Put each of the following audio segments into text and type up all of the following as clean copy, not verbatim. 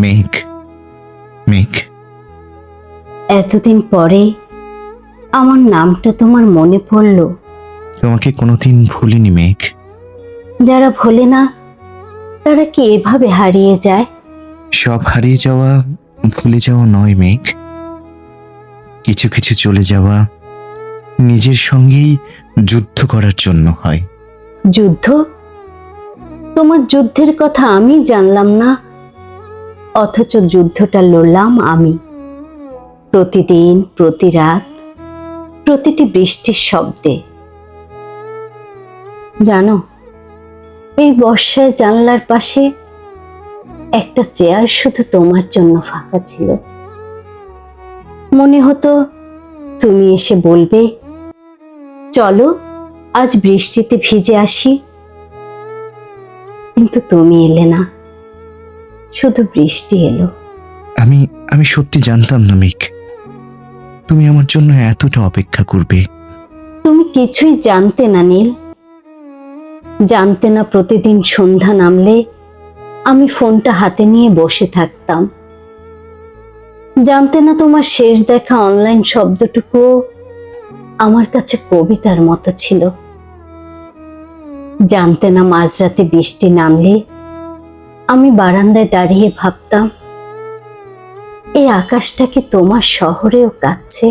মেঘ, মেঘ, এতদিন পরে আমার নামটা তোমার মনে পড়ল। তোমাকে কোনোদিন ভুলিনি মেঘ। যারা ভোলে না তারা কি এভাবে হারিয়ে যায়? সব হারিয়ে যাওয়া ভুলে যাওয়া নয় মেঘ, কিছু কিছু চলে যাওয়া নিজের সঙ্গেই যুদ্ধ করার জন্য হয়। যুদ্ধ? তোমার যুদ্ধের কথা আমি জানলাম না, অথচ যুদ্ধটা লড়লাম আমি। প্রতিদিন, প্রতি রাত, প্রতিটি বৃষ্টির শব্দে। জানো, এই বর্ষায় জানলার পাশে একটা চেয়ার শুধু তোমার জন্য ফাঁকা ছিল। মনে হতো তুমি এসে বলবে, চলো আজ বৃষ্টিতে ভিজে আসি। কিন্তু তুমি এলে না, শুধু বৃষ্টি এলো। আমি আমি সত্যি জানতাম না মেঘ, তুমি আমার জন্য এতটা অপেক্ষা করবে। তুমি কিছুই জানতে না নীল, জানতে না প্রতিদিন সন্ধ্যা নামলে আমি ফোনটা হাতে নিয়ে বসে থাকতাম। জানতে না তোমার শেষ দেখা অনলাইন শব্দটুকু আমার কাছে কবিতার মতো ছিল। জানতে না মাঝরাতে বৃষ্টি নামলে আমি বারান্দায় দাঁড়িয়ে ভাবতাম, এই আকাশটা কি তোমার শহরেও কাঁদছে?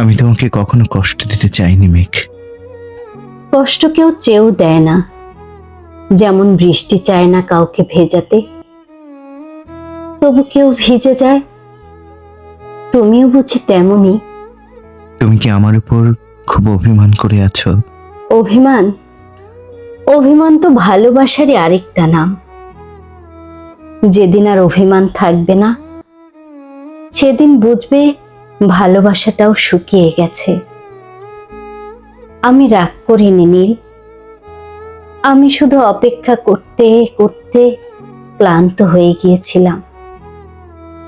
আমি তোমাকে কখনো কষ্ট দিতে চাইনি মেঘ। কষ্ট কেউ চেয়েও দেয় না, যেমন বৃষ্টি চায় না কাউকে ভেজাতে, তবু কেউ ভিজে যায়। তুমিও বুঝি তেমনই। তুমি কি আমার উপর খুব অভিমান করে আছো? অভিমান? অভিমান তো ভালোবাসারই আরেকটা নাম। যেদিন আর অভিমান থাকবে না, সেদিন বুঝবে ভালোবাসাটাও শুকিয়ে গেছে। আমি রাগ করিনি নীল, আমি শুধু অপেক্ষা করতে করতে ক্লান্ত হয়ে গিয়েছিলাম।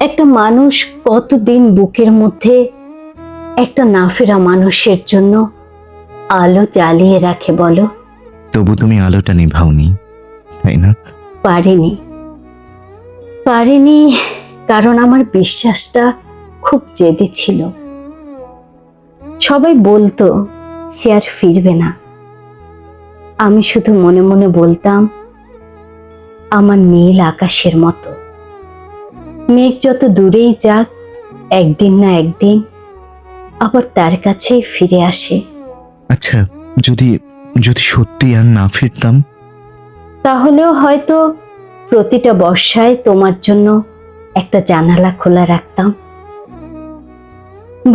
একটা মানুষ কতদিন বুকের মধ্যে একটা না ফেরা মানুষের জন্য আলো জ্বালিয়ে রাখে বলো? তবু তুমি আলোটা নিভাওনি, তাই না? পারিনি, পারিনি, কারণ আমার বিশ্বাসটা খুব জেদি ছিল। সবাই বলতো সে আর ফিরবে না, আমি শুধু মনে মনে বলতাম, আমার নীল আকাশের মতো মেঘ যত দূরেই যাক, একদিন না একদিন আবার তার কাছেই ফিরে আসে। আচ্ছা, যদি যদি সত্যি আর না ফিরতাম? তাহলেও হয়তো প্রতিটা বর্ষায় তোমার জন্য একটা জানালা খোলা রাখতাম।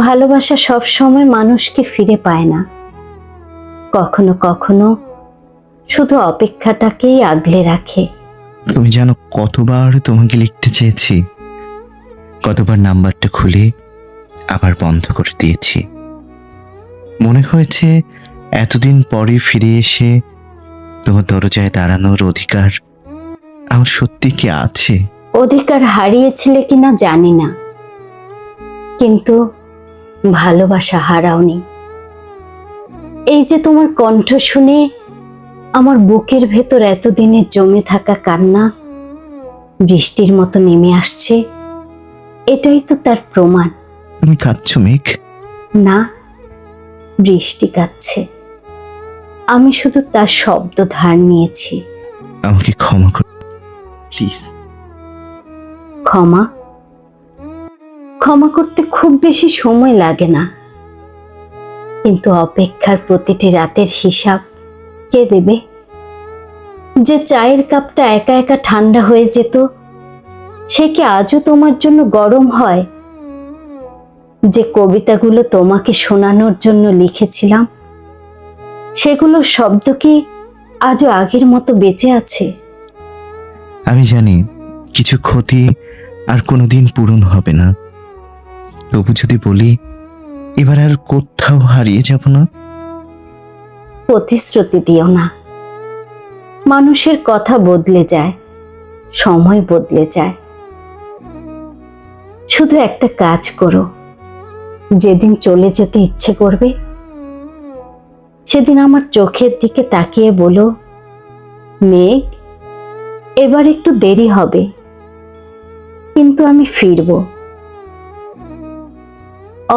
ভালোবাসা সব সময় মানুষকে ফিরে পায় না, কখনো কখনো শুধু অপেক্ষাটাকেই আগলে রাখে। তুমি জানো কতবার তোমাকে লিখতে চেয়েছি, কতবার নাম্বারটা খুলে আবার বন্ধ করে দিয়েছি। মনে হয়েছে এতদিন পরে ফিরে এসে তোমার দরজায় দাঁড়ানোর অধিকার আমার সত্যি কি আছে? অধিকার হারিয়েছিলে কিনা জানি না, কিন্তু ভালোবাসা হারাওনি। এই যে তোমার কণ্ঠ শুনে আমার বুকের ভেতর এতদিনের জমে থাকা কান্না বৃষ্টির মতো নেমে আসছে, এটাই তো তার প্রমাণ। তুমি কাঁদছো মেঘ? না, বৃষ্টি কাঁদছে, আমি শুধু তার শব্দ ধার নিয়েছি। আমাকে ক্ষমা করো প্লিজ। ক্ষমা? ক্ষমা করতে খুব বেশি সময় লাগে না, কিন্তু অপেক্ষার প্রতিটি রাতের হিসাব কে দেবে? যে চায়ের কাপটা একা একা ঠান্ডা হয়ে যেত, সে কি আজও তোমার জন্য গরম হয়? যে কবিতাগুলো তোমাকে শোনানোর জন্য লিখেছিলাম, সেগুলোর শব্দ কি আজও আগের মতো বেঁচে আছে? আমি জানি কিছু ক্ষতি আর কোনোদিন পূরণ হবে না, তবু যদি বলি এবার আর কোথাও হারিয়ে যাব না। প্রতিশ্রুতি দিও না, মানুষের কথা বদলে যায়, সময় বদলে যায়। শুধু একটা কাজ করো, যেদিন চলে যেতে ইচ্ছে করবে সেদিন আমার চোখের দিকে তাকিয়ে বলো, মেঘ, এবার একটু দেরি হবে, কিন্তু আমি ফিরব।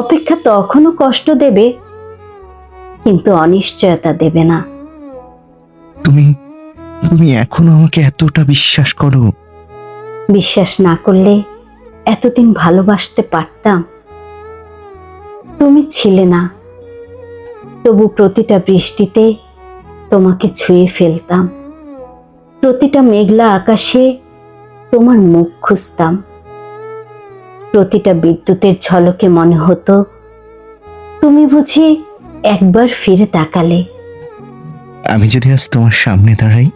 অপেক্ষা তখনও কষ্ট দেবে, কিন্তু অনিশ্চয়তা দেবে না। তুমি তুমি এখনো আমাকে এতটা বিশ্বাস করো? বিশ্বাস না করলে এতদিন ভালোবাসতে পারতাম? তুমি ছিলে না, তবু প্রতিটা বৃষ্টিতে তোমাকে ছুঁয়ে ফেলতাম। প্রতিটা মেঘলা আকাশে তোমার মুখ খুঁজতাম। প্রতিটা বিদ্যুতের ঝলকে মনে হতো তুমি বুঝি একবার ফিরে তাকালে। আমি যদি আজ তোমার সামনে দাঁড়াই,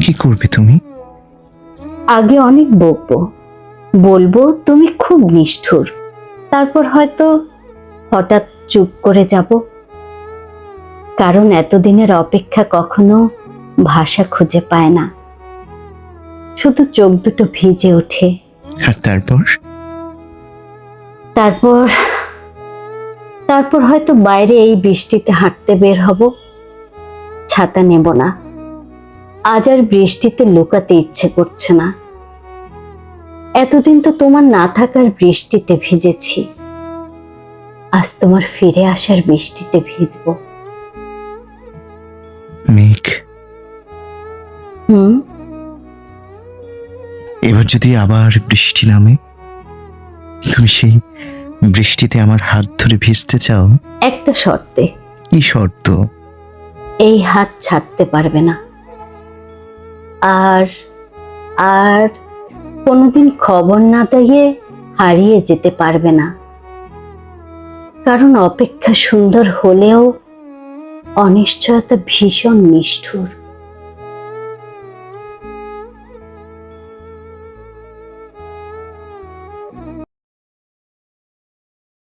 কি করবে তুমি? আগে অনেক বকবো, বলবো তুমি খুব নিষ্ঠুর। তারপর হয়তো হঠাৎ চুপ করে যাব, কারণ এতদিনের অপেক্ষা কখনো ভাষা খুঁজে পায় না, শুধু চোখ দুটো ভিজে ওঠে। আর তারপর? তারপর তারপর হয়তো বাইরে এই বৃষ্টিতে হাঁটতে বের হব। ছাতা নেব না, আজ আর বৃষ্টিতে লুকাতে ইচ্ছে করছে না। এতদিন তো তোমার না থাকার বৃষ্টিতে ভিজেছি, আজ তোমার ফিরে আসার বৃষ্টিতে ভিজবো। মেঘ, হুম, এবার যদি আবার বৃষ্টি নামে, তুমি সেই বৃষ্টিতে আমার হাত ধরে ভিজতে চাও? একটা শর্তে। কি শর্ত? এই হাত ছাড়তে পারবে না, আর আর কোনোদিন খবর না দিয়ে হারিয়ে যেতে পারবে না। কারণ অপেক্ষা সুন্দর হলেও অনিশ্চয়তা ভীষণ নিষ্ঠুর।